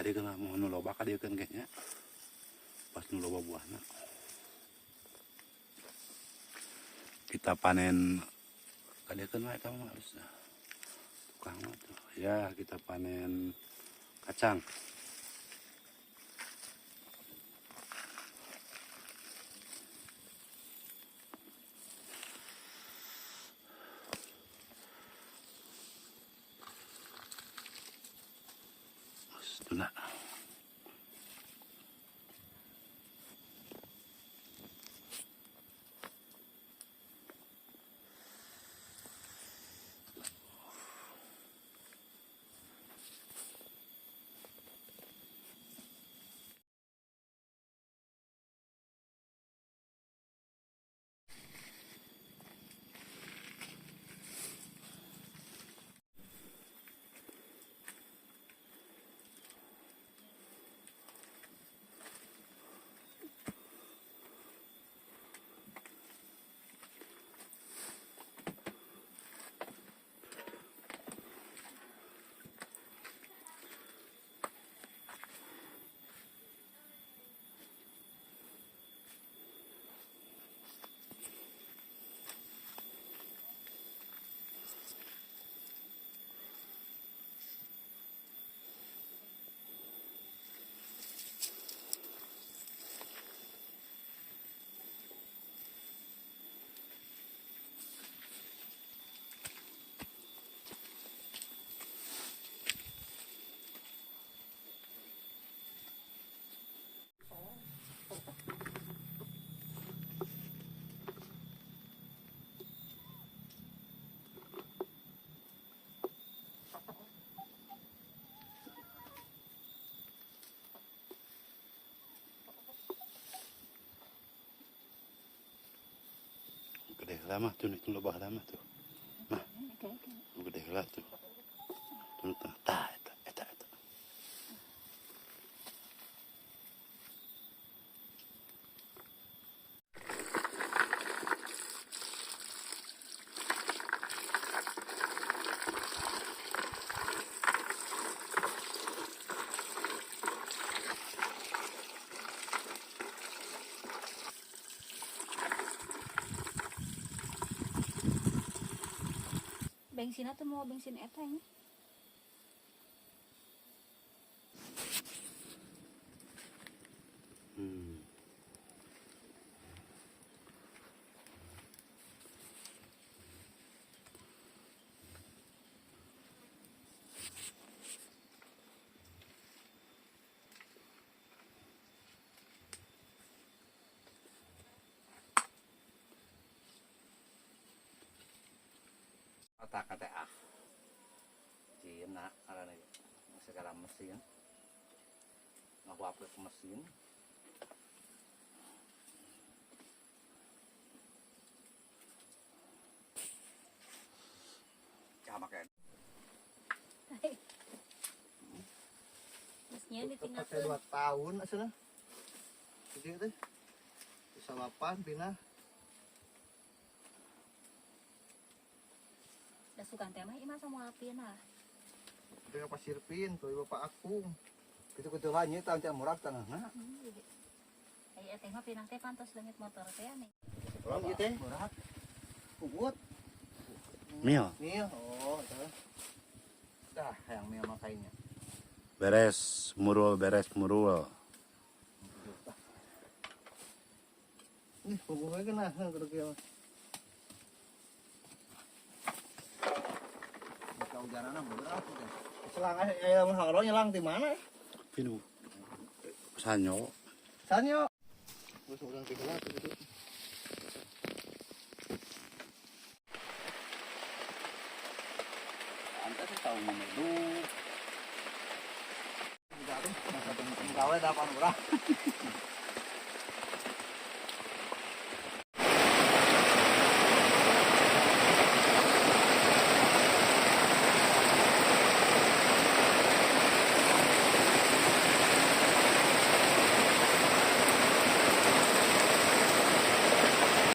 dia kan mau nuloba ka dia kan kayaknya pas nuloba buahnya kita panen ka dia kan wae kamu harus tukang tuh ya kita panen kacang. Tuna. Gede lama tuh nih lobah lama tuh. Nah, gede lah tuh. Tuh tah eta. Bensin atau mau bensin eta ini? Kata Cina ada nih segala mesin ngaplik mesin sama kayak Masnya ditinggalkan pakai 2 tahun asal jadi teh bisa 8 pindah udah suka teh mah imah sama apina. dengan pasir pin tuh bapak aku itu ketulannya tancap murah tanahnya Kayak teh mah pinang teh pantas langit motor teh nih. orang gitu teh murah kubut Mil. oh itu dah yang mil makainya Beres murul. nih hubungnya kena kerja hujanana berapa deh. Selang halo nyelang di mana? Pinu. Sanyo. Sanyo. Terus orang tinggal gitu. anda tuh tahu menudu Enggak tuh, masa gawe 8 orang.